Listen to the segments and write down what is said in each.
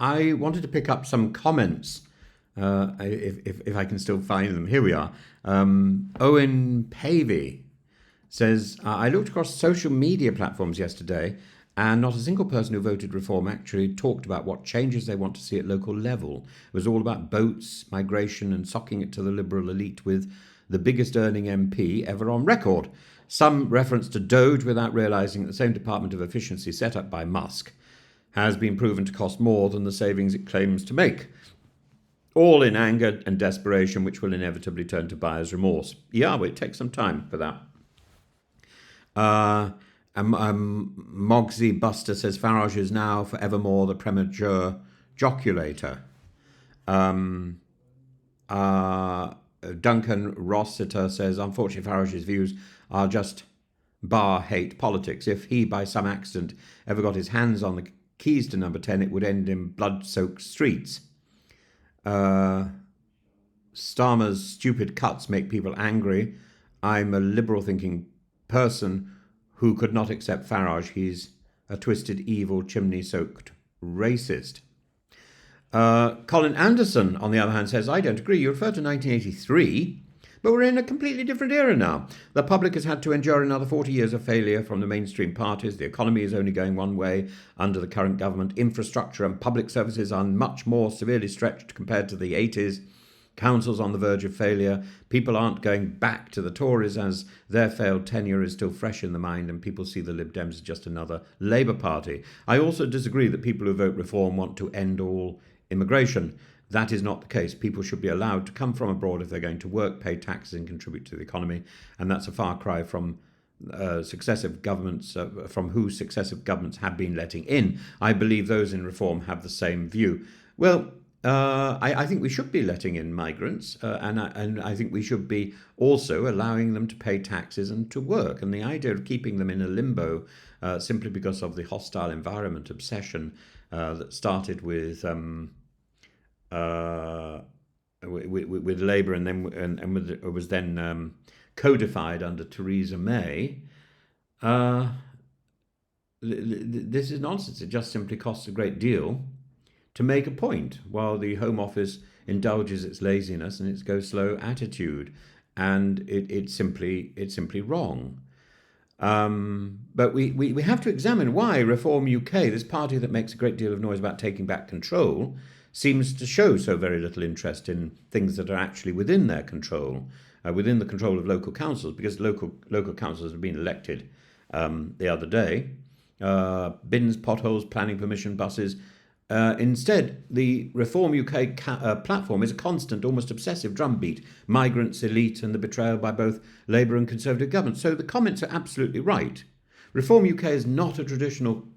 I wanted to pick up some comments, if I can still find them. Here we are. Owen Pavey says, I looked across social media platforms yesterday, and not a single person who voted Reform actually talked about what changes they want to see at local level. It was all about boats, migration, and socking it to the Liberal elite with the biggest earning MP ever on record. Some reference to Doge without realising that the same Department of Efficiency set up by Musk has been proven to cost more than the savings it claims to make. All in anger and desperation, which will inevitably turn to buyer's remorse. Yeah, well, it takes some time for that. Mogsy Buster says Farage is now forevermore the premature joculator. Duncan Rossiter says, unfortunately, Farage's views are just bar-hate politics. If he, by some accident, ever got his hands on the keys to number 10, it would end in blood-soaked streets. Starmer's stupid cuts make people angry. I'm a liberal-thinking person who could not accept Farage. He's a twisted, evil, chimney-soaked racist. Colin Anderson, on the other hand, says, I don't agree. You refer to 1983, but we're in a completely different era now. The public has had to endure another 40 years of failure from the mainstream parties. The economy is only going one way under the current government. Infrastructure and public services are much more severely stretched compared to the 80s. Council's on the verge of failure. People aren't going back to the Tories as their failed tenure is still fresh in the mind, and people see the Lib Dems as just another Labour Party. I also disagree that people who vote Reform want to end all immigration. That is not the case. People should be allowed to come from abroad if they're going to work, pay taxes and contribute to the economy, and that's a far cry from successive governments, from who successive governments have been letting in. I believe those in Reform have the same view. Well, I think we should be letting in migrants, and I think we should be also allowing them to pay taxes and to work. And the idea of keeping them in a limbo simply because of the hostile environment obsession that started with Labour and then was then codified under Theresa May. This is nonsense. It just simply costs a great deal to make a point, while the Home Office indulges its laziness and its go-slow attitude, and it's simply wrong. But we have to examine why Reform UK, this party that makes a great deal of noise about taking back control, seems to show so very little interest in things that are actually within their control, within the control of local councils, because local councils have been elected the other day. Bins, potholes, planning permission, buses. Instead, the Reform UK platform is a constant, almost obsessive drumbeat. Migrants, elite, and the betrayal by both Labour and Conservative governments. So the comments are absolutely right. Reform UK is not a traditional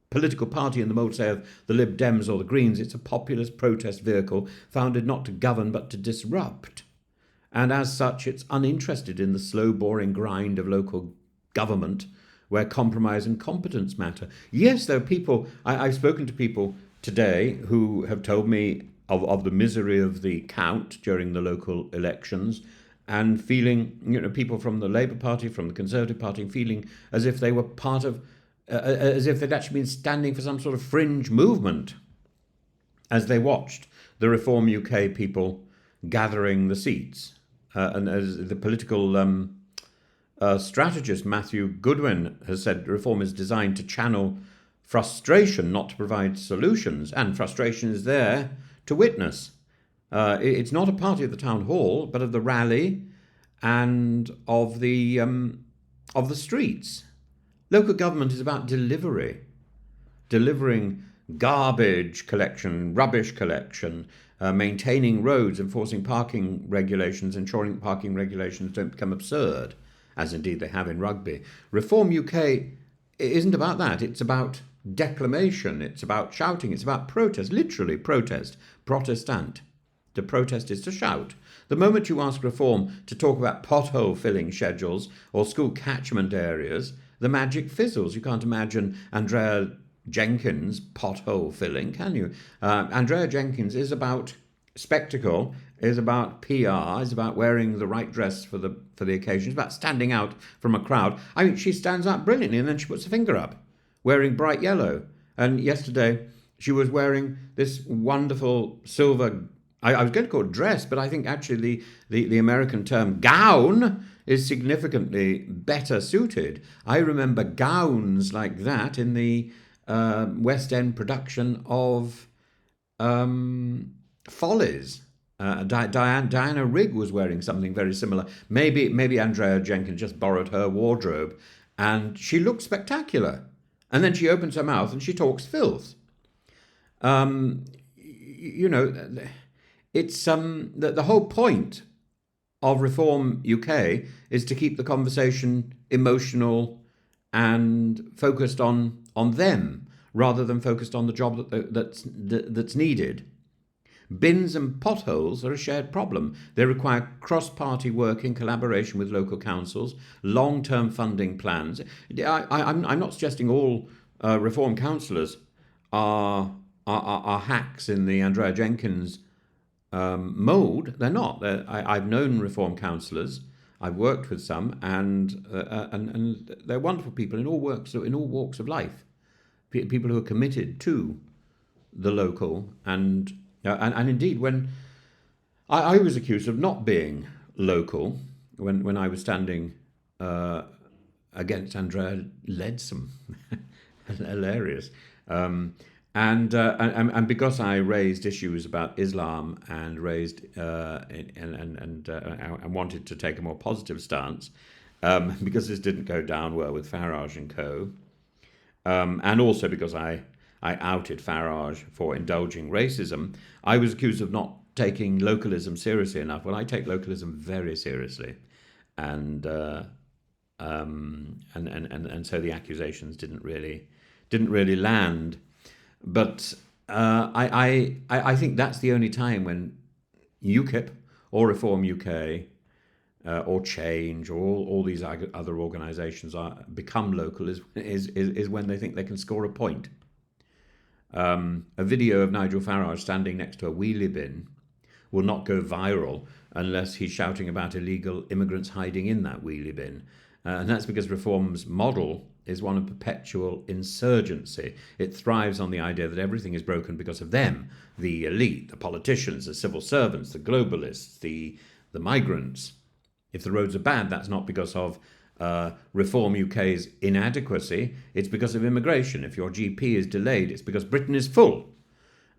political party in the mould, say, of the Lib Dems or the Greens. It's a populist protest vehicle founded not to govern but to disrupt. And as such, it's uninterested in the slow, boring grind of local government where compromise and competence matter. Yes, there are people, I've spoken to people today who have told me of the misery of the count during the local elections, and feeling, people from the Labour Party, from the Conservative Party, feeling as if they were part of, as if they'd actually been standing for some sort of fringe movement as they watched the Reform UK people gathering the seats. And as the political strategist Matthew Goodwin has said, Reform is designed to channel frustration, not to provide solutions, and frustration is there to witness. It's not a party of the town hall, but of the rally and of the streets. Local government is about delivering garbage collection, rubbish collection, maintaining roads, enforcing parking regulations, ensuring that parking regulations don't become absurd, as indeed they have in Rugby. Reform UK isn't about that. It's about declamation, it's about shouting, it's about protest, literally protest, protestant. To protest is to shout. The moment you ask Reform to talk about pothole filling schedules or school catchment areas, the magic fizzles. You can't imagine Andrea Jenkins pothole filling, can you? Andrea Jenkins is about spectacle, is about PR, is about wearing the right dress for the occasion, it's about standing out from a crowd. I mean, she stands out brilliantly, and then she puts her finger up, wearing bright yellow. And yesterday, She was wearing this wonderful silver, I was going to call it dress, but I think actually the American term gown is significantly better suited. I remember gowns like that in the West End production of Follies. Diana Rigg was wearing something very similar. Maybe Andrea Jenkins just borrowed her wardrobe, and she looked spectacular. And then she opens her mouth and she talks filth. You know, it's the whole point of Reform UK is to keep the conversation emotional and focused on them rather than focused on the job that's needed. Bins and potholes are a shared problem. They require cross-party work in collaboration with local councils, long-term funding plans. I'm not suggesting all Reform councillors are hacks in the Andrea Jenkins mould. They're not. I've known Reform councillors. I've worked with some, and they're wonderful people in all walks of life. People who are committed to the local, and indeed, when I was accused of not being local, when I was standing against Andrea Leadsom, hilarious. And because I raised issues about Islam and and wanted to take a more positive stance, because this didn't go down well with Farage and co, and also because I outed Farage for indulging racism, I was accused of not taking localism seriously enough. Well, I take localism very seriously, and so the accusations didn't really land. But I think that's the only time when UKIP or Reform UK or Change or all these other organisations become local is when they think they can score a point. A video of Nigel Farage standing next to a wheelie bin will not go viral unless he's shouting about illegal immigrants hiding in that wheelie bin. And that's because Reform's model is one of perpetual insurgency. It thrives on the idea that everything is broken because of them, the elite, the politicians, the civil servants, the globalists, the migrants. If the roads are bad, that's not because of Reform UK's inadequacy, it's because of immigration. If your GP is delayed, it's because Britain is full.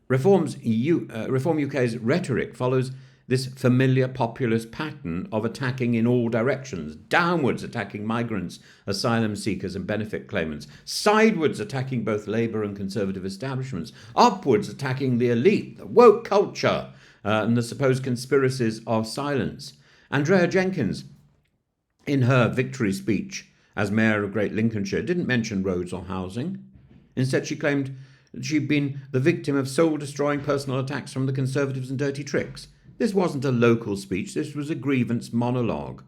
Reform UK's rhetoric follows this familiar populist pattern of attacking in all directions, downwards attacking migrants, asylum seekers and benefit claimants, sidewards attacking both Labour and Conservative establishments, upwards attacking the elite, the woke culture, and the supposed conspiracies of silence. Andrea Jenkins, in her victory speech as Mayor of Great Lincolnshire, didn't mention roads or housing. Instead, she claimed that she'd been the victim of soul-destroying personal attacks from the Conservatives and dirty tricks. This wasn't a local speech, this was a grievance monologue.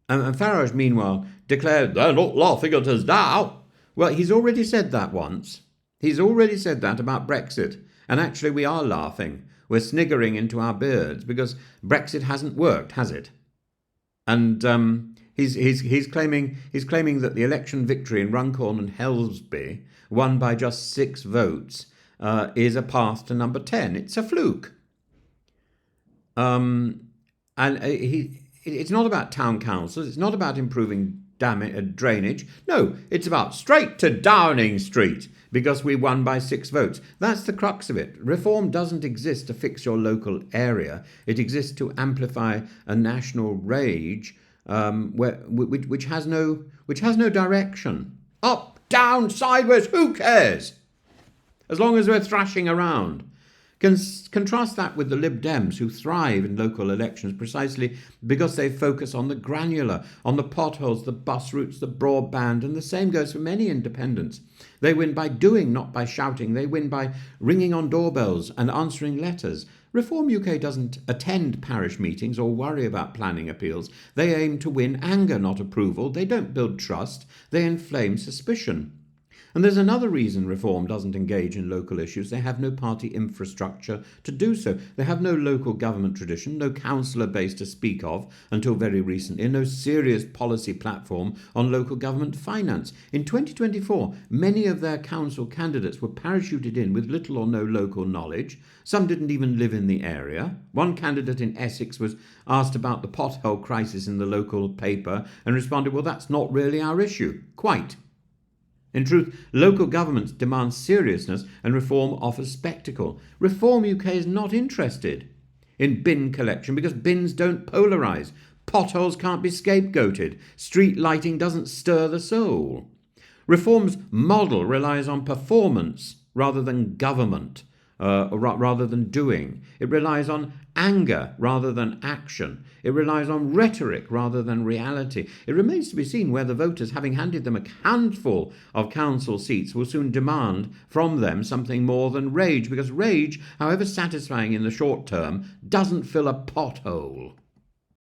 And Farage, meanwhile, declared, "They're not laughing at us now." Well, he's already said that once. He's already said that about Brexit. And actually, we are laughing. We're sniggering into our beards because Brexit hasn't worked, has it? And he's claiming that the election victory in Runcorn and Helsby, won by just 6 votes, is a path to number 10. It's a fluke. It's not about town councils. It's not about improving drainage. No, it's about straight to Downing Street because we won by 6 votes. That's the crux of it. Reform doesn't exist to fix your local area. It exists to amplify a national rage which has no direction. Up, down, sideways, who cares? As long as we're thrashing around. Contrast that with the Lib Dems, who thrive in local elections precisely because they focus on the granular, on the potholes, the bus routes, the broadband, and the same goes for many independents. They win by doing, not by shouting. They win by ringing on doorbells and answering letters. Reform UK doesn't attend parish meetings or worry about planning appeals. They aim to win anger, not approval. They don't build trust. They inflame suspicion. And there's another reason Reform doesn't engage in local issues. They have no party infrastructure to do so. They have no local government tradition, no councillor base to speak of until very recently, and no serious policy platform on local government finance. In 2024, many of their council candidates were parachuted in with little or no local knowledge. Some didn't even live in the area. One candidate in Essex was asked about the pothole crisis in the local paper and responded, "Well, that's not really our issue." Quite. In truth, local governments demand seriousness and Reform offers spectacle. Reform UK is not interested in bin collection because bins don't polarise. Potholes can't be scapegoated. Street lighting doesn't stir the soul. Reform's model relies on performance rather than government, rather than doing. It relies on anger rather than action. It relies on rhetoric rather than reality. It remains to be seen whether voters, having handed them a handful of council seats, will soon demand from them something more than rage, because rage, however satisfying in the short term, doesn't fill a pothole.